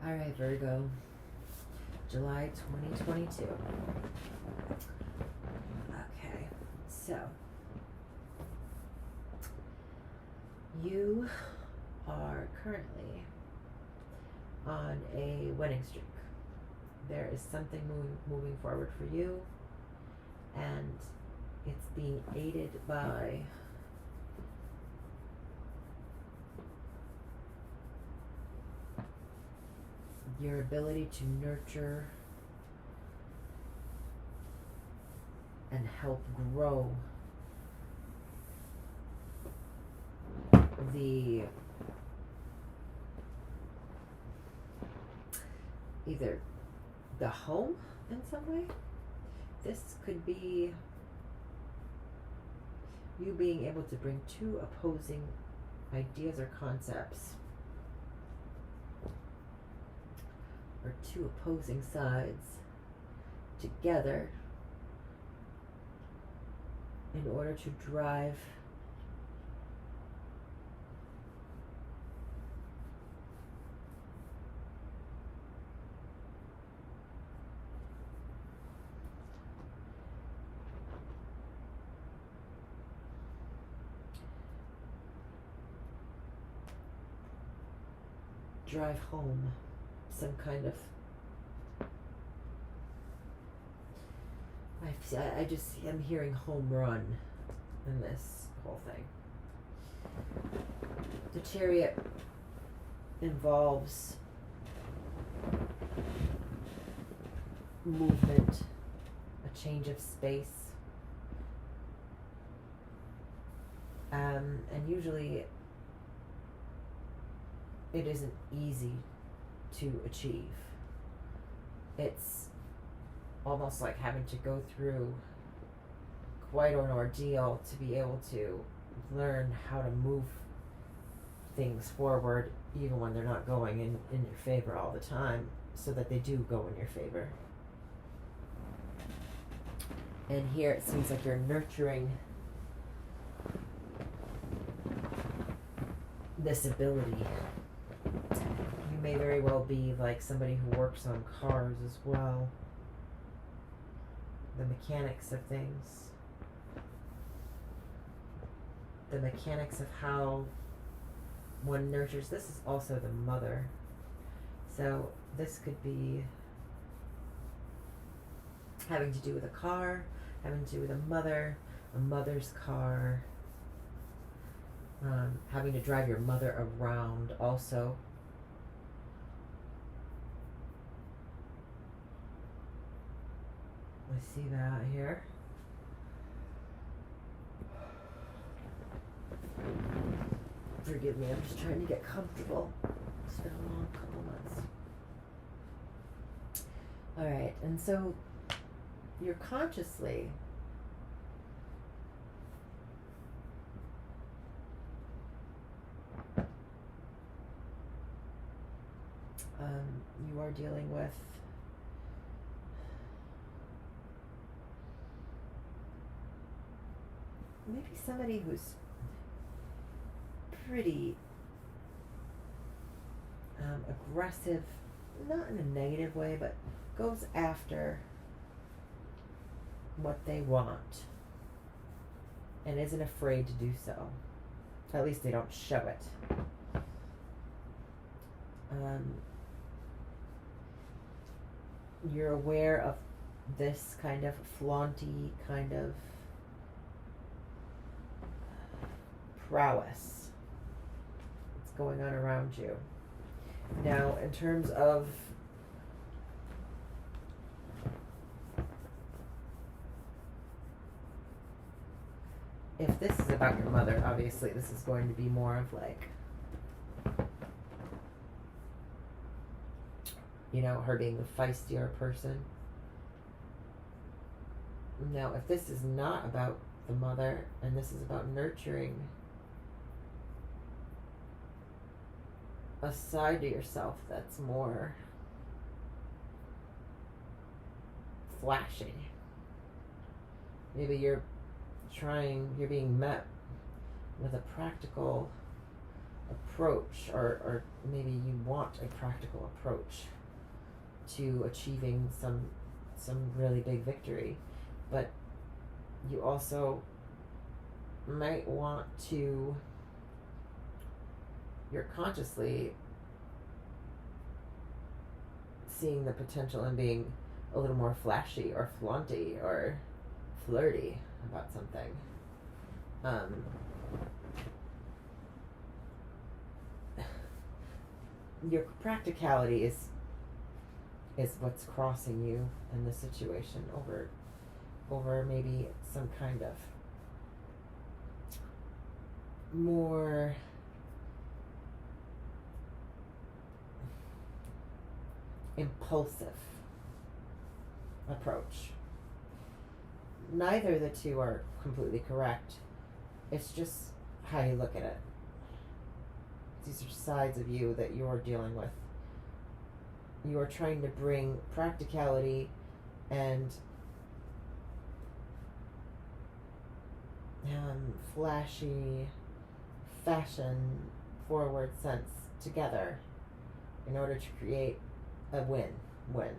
All right, Virgo, July 2022. Okay, so you are currently on a winning streak. There is something moving forward for you, and it's being aided by your ability to nurture and help grow the either the home in some way. This could be you being able to bring two opposing ideas or concepts, or two opposing sides together in order to drive home some kind of I just am hearing home run in this whole thing. The Chariot involves movement, a change of space, and usually it isn't easy to achieve. It's almost like having to go through quite an ordeal to be able to learn how to move things forward even when they're not going in your favor all the time, so that they do go in your favor. And here it seems like you're nurturing this ability. You may very well be like somebody who works on cars as well. The mechanics of things. The mechanics of how one nurtures. This is also the mother. So this could be having to do with a car, having to do with a mother's car, having to drive your mother around also. I see that here. Forgive me, I'm just trying to get comfortable. It's been a long couple months. Alright, and so you're consciously you are dealing with maybe somebody who's pretty aggressive, not in a negative way, but goes after what they want and isn't afraid to do so. At least they don't show it. You're aware of this kind of flaunty kind of prowess that's going on around you. Now, in terms of if this is about your mother, obviously this is going to be more of like, you know, her being the feistier person. Now, if this is not about the mother and this is about nurturing a side to yourself that's more flashy, maybe you're being met with a practical approach, or maybe you want a practical approach to achieving some really big victory, but you also might want to, you're consciously seeing the potential in being a little more flashy or flaunty or flirty about something. Your practicality is what's crossing you in this situation over maybe some kind of more impulsive approach. Neither of the two are completely correct. It's just how you look at it. These are sides of you that you're dealing with. You are trying to bring practicality and flashy, fashion forward sense together in order to create a win-win.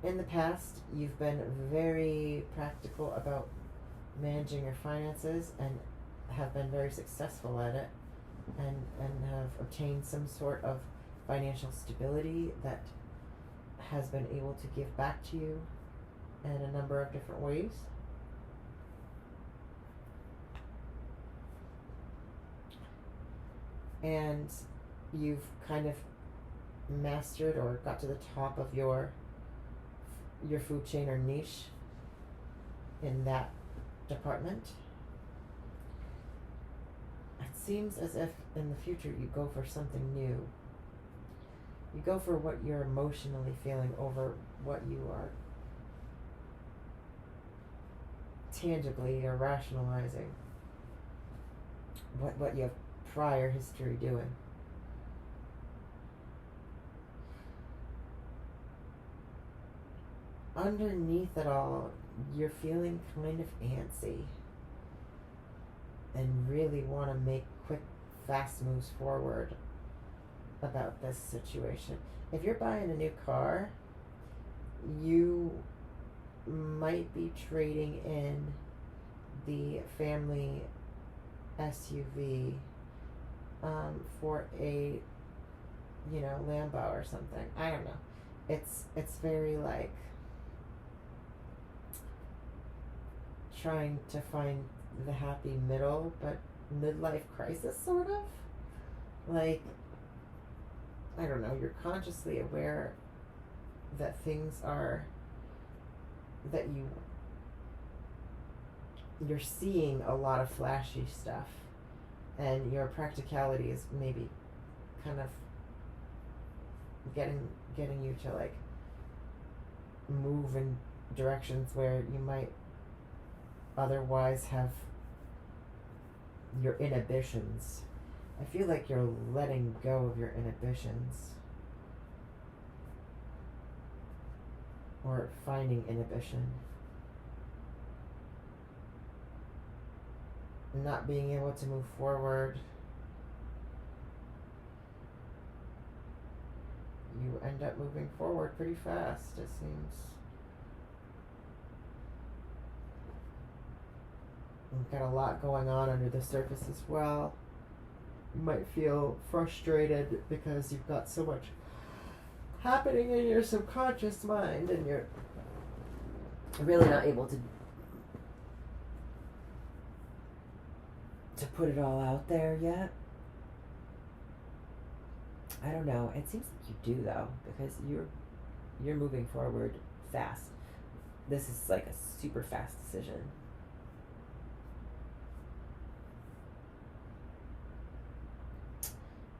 In the past, you've been very practical about managing your finances and have been very successful at it, and have obtained some sort of financial stability that has been able to give back to you in a number of different ways. And you've kind of mastered or got to the top of your food chain or niche in that department. It seems as if in the future you go for something new. You go for what you're emotionally feeling over what you are tangibly or rationalizing, what you have prior history doing. Underneath it all, you're feeling kind of antsy and really want to make quick, fast moves forward about this situation. If you're buying a new car, you might be trading in the family SUV for a, Lambo or something. I don't know. It's very like trying to find the happy middle, but midlife crisis sort of. Like, I don't know, you're consciously aware that things are, that you're seeing a lot of flashy stuff, and your practicality is maybe kind of getting you to like move in directions where you might otherwise have your inhibitions. I feel like you're letting go of your inhibitions, or finding inhibition. Not being able to move forward, you end up moving forward pretty fast, it seems. You've got a lot going on under the surface as well. You might feel frustrated because you've got so much happening in your subconscious mind, and you're really not able to put it all out there yet. I don't know. It seems like you do, though, because you're moving forward fast. This is like a super fast decision.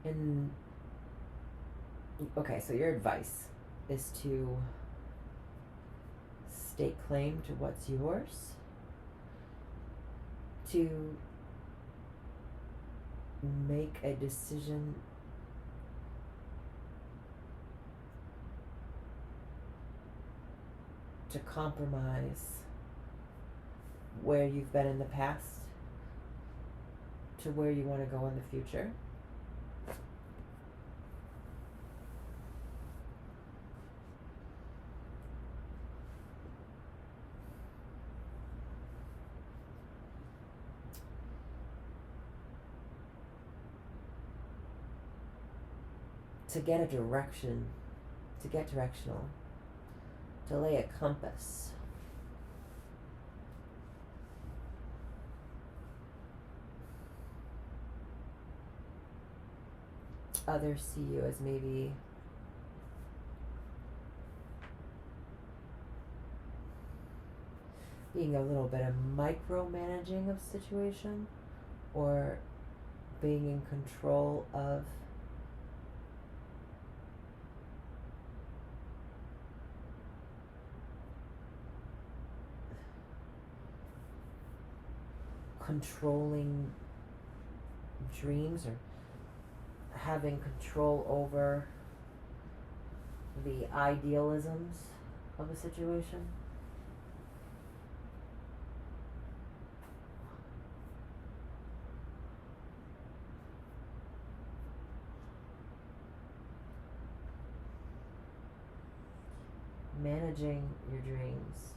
And okay, so your advice is to stake claim to what's yours, to make a decision to compromise where you've been in the past, to where you want to go in the future. To get a direction, to get directional, to lay a compass. Others see you as maybe being a little bit of micromanaging of situation, or being in control of controlling dreams, or having control over the idealisms of a situation. Managing your dreams.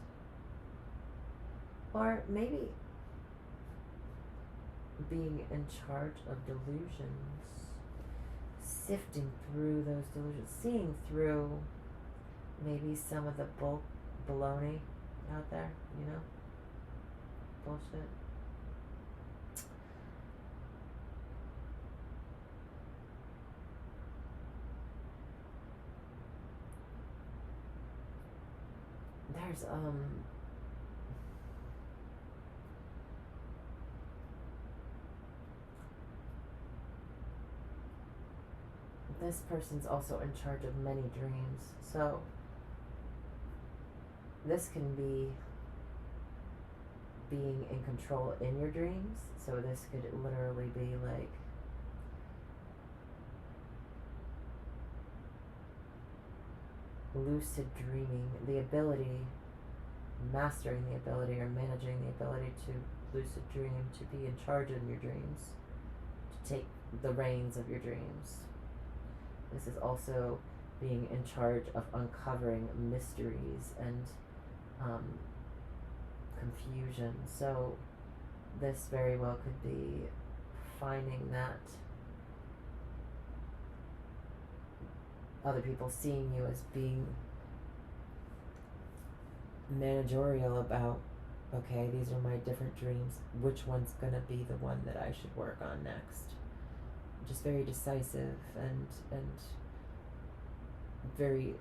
Or maybe being in charge of delusions, sifting through those delusions, seeing through maybe some of the baloney out there, bullshit. There's this person's also in charge of many dreams. So this can be being in control in your dreams. So this could literally be like lucid dreaming, the ability, mastering the ability or managing the ability to lucid dream, to be in charge of your dreams, to take the reins of your dreams. This is also being in charge of uncovering mysteries and confusion. So this very well could be finding that other people seeing you as being managerial about, okay, these are my different dreams, which one's gonna be the one that I should work on next. Just very decisive and very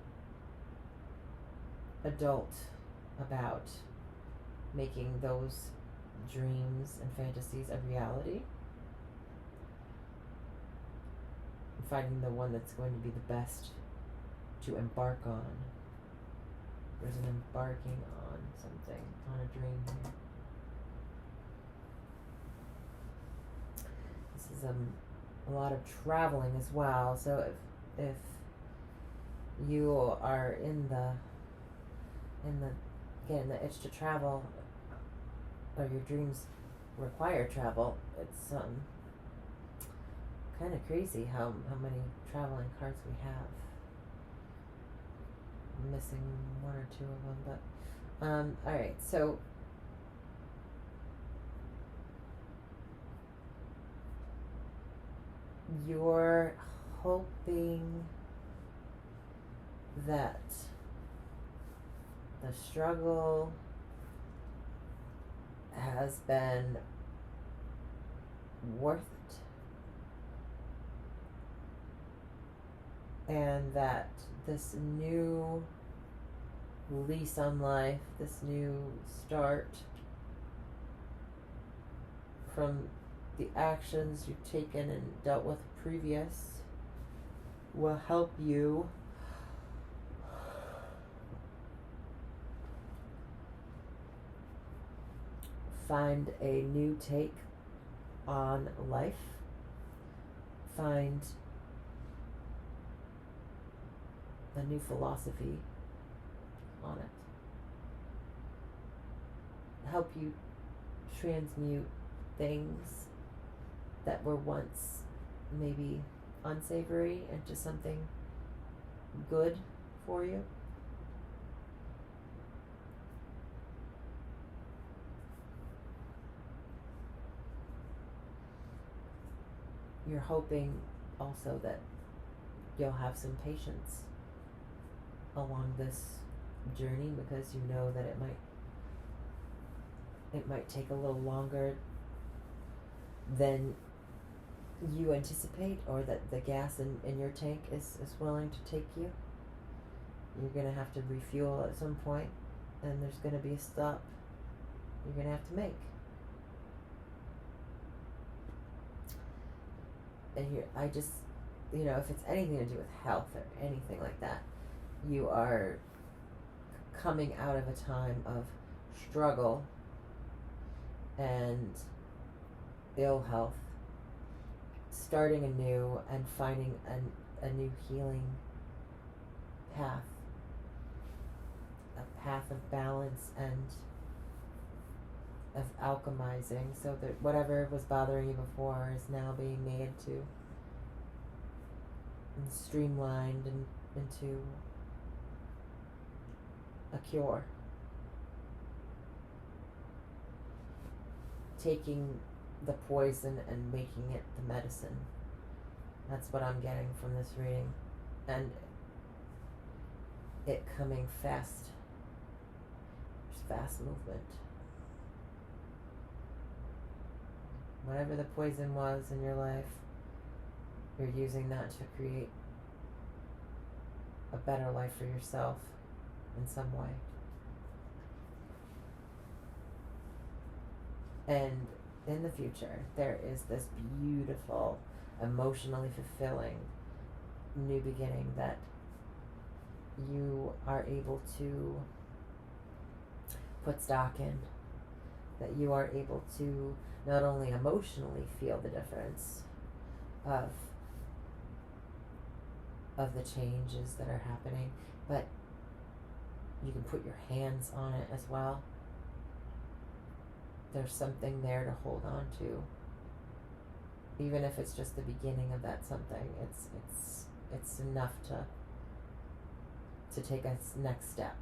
adult about making those dreams and fantasies a reality. Finding the one that's going to be the best to embark on. There's an embarking on something, on a dream here. This is a lot of traveling as well. So if you are in the itch to travel, or your dreams require travel, it's kind of crazy how many traveling cards we have. I'm missing one or two of them, but all right. So you're hoping that the struggle has been worth it, and that this new lease on life, this new start from the actions you've taken and dealt with previous will help you find a new take on life, find a new philosophy on it, help you transmute things that were once maybe unsavory into something good for you. You're hoping also that you'll have some patience along this journey, because you know that it might take a little longer than you anticipate, or that the gas in your tank is willing to take you. You're going to have to refuel at some point, and there's going to be a stop you're going to have to make. And here, I just, if it's anything to do with health or anything like that, you are coming out of a time of struggle and ill health, starting anew and finding a new healing path, a path of balance and of alchemizing, so that whatever was bothering you before is now being made to and streamlined into a cure. Taking the poison and making it the medicine. That's what I'm getting from this reading. And it coming fast. There's fast movement. Whatever the poison was in your life, you're using that to create a better life for yourself in some way. And in the future, there is this beautiful, emotionally fulfilling new beginning that you are able to put stock in, that you are able to not only emotionally feel the difference of the changes that are happening, but you can put your hands on it as well. There's something there to hold on to, even if it's just the beginning of that something. It's enough to take a next step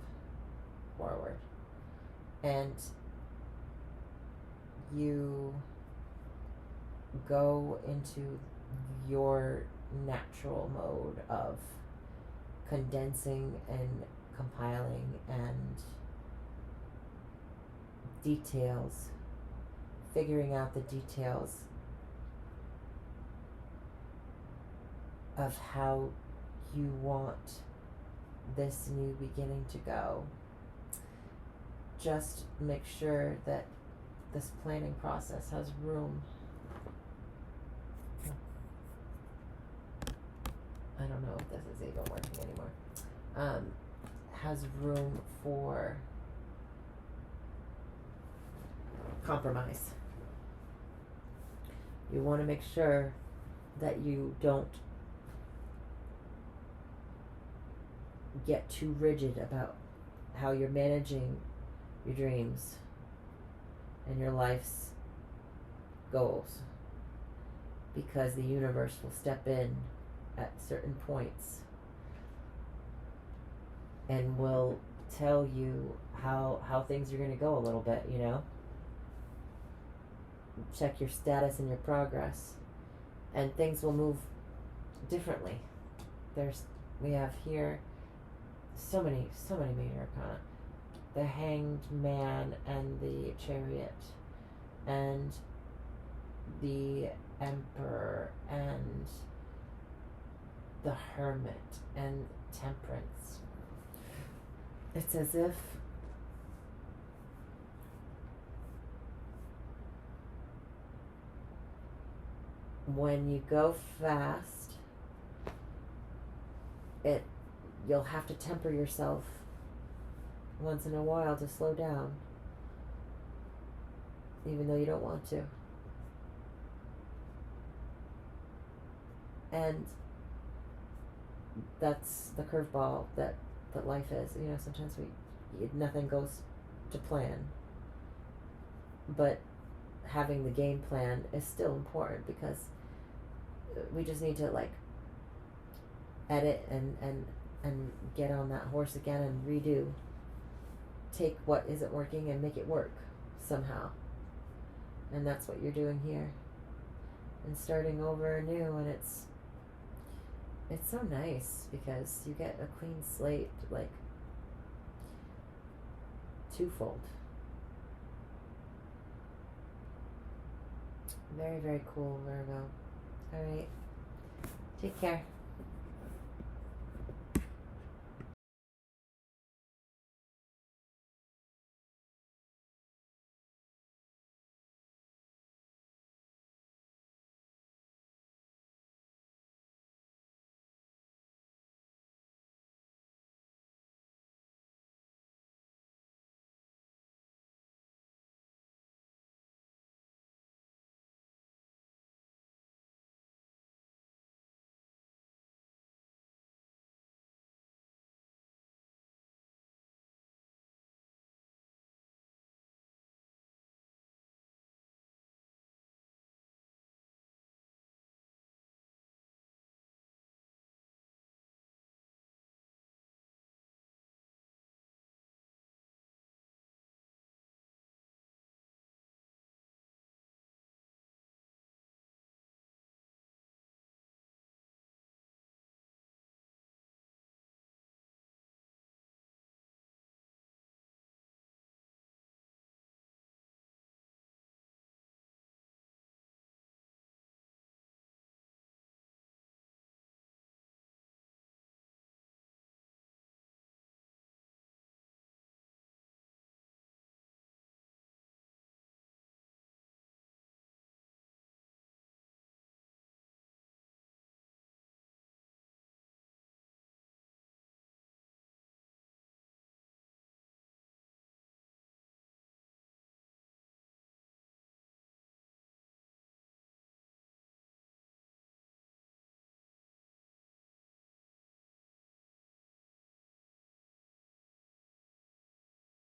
forward, and you go into your natural mode of condensing and compiling and details, figuring out the details of how you want this new beginning to go. Just make sure that this planning process has room. I don't know if this is even working anymore. Has room for compromise. You want to make sure that you don't get too rigid about how you're managing your dreams and your life's goals, because the universe will step in at certain points and will tell you how things are going to go a little bit, check your status and your progress, and things will move differently. We have here so many major arcana: the Hanged Man and the Chariot and the Emperor and the Hermit and Temperance. It's as if when you go fast, you'll have to temper yourself once in a while to slow down, even though you don't want to. And that's the curveball that life is. Sometimes nothing goes to plan. But having the game plan is still important, because we just need to like edit and get on that horse again and redo. Take what isn't working and make it work somehow. And that's what you're doing here. And starting over anew, and it's so nice because you get a clean slate, like twofold. Very, very cool, Virgo. Alright. Take care.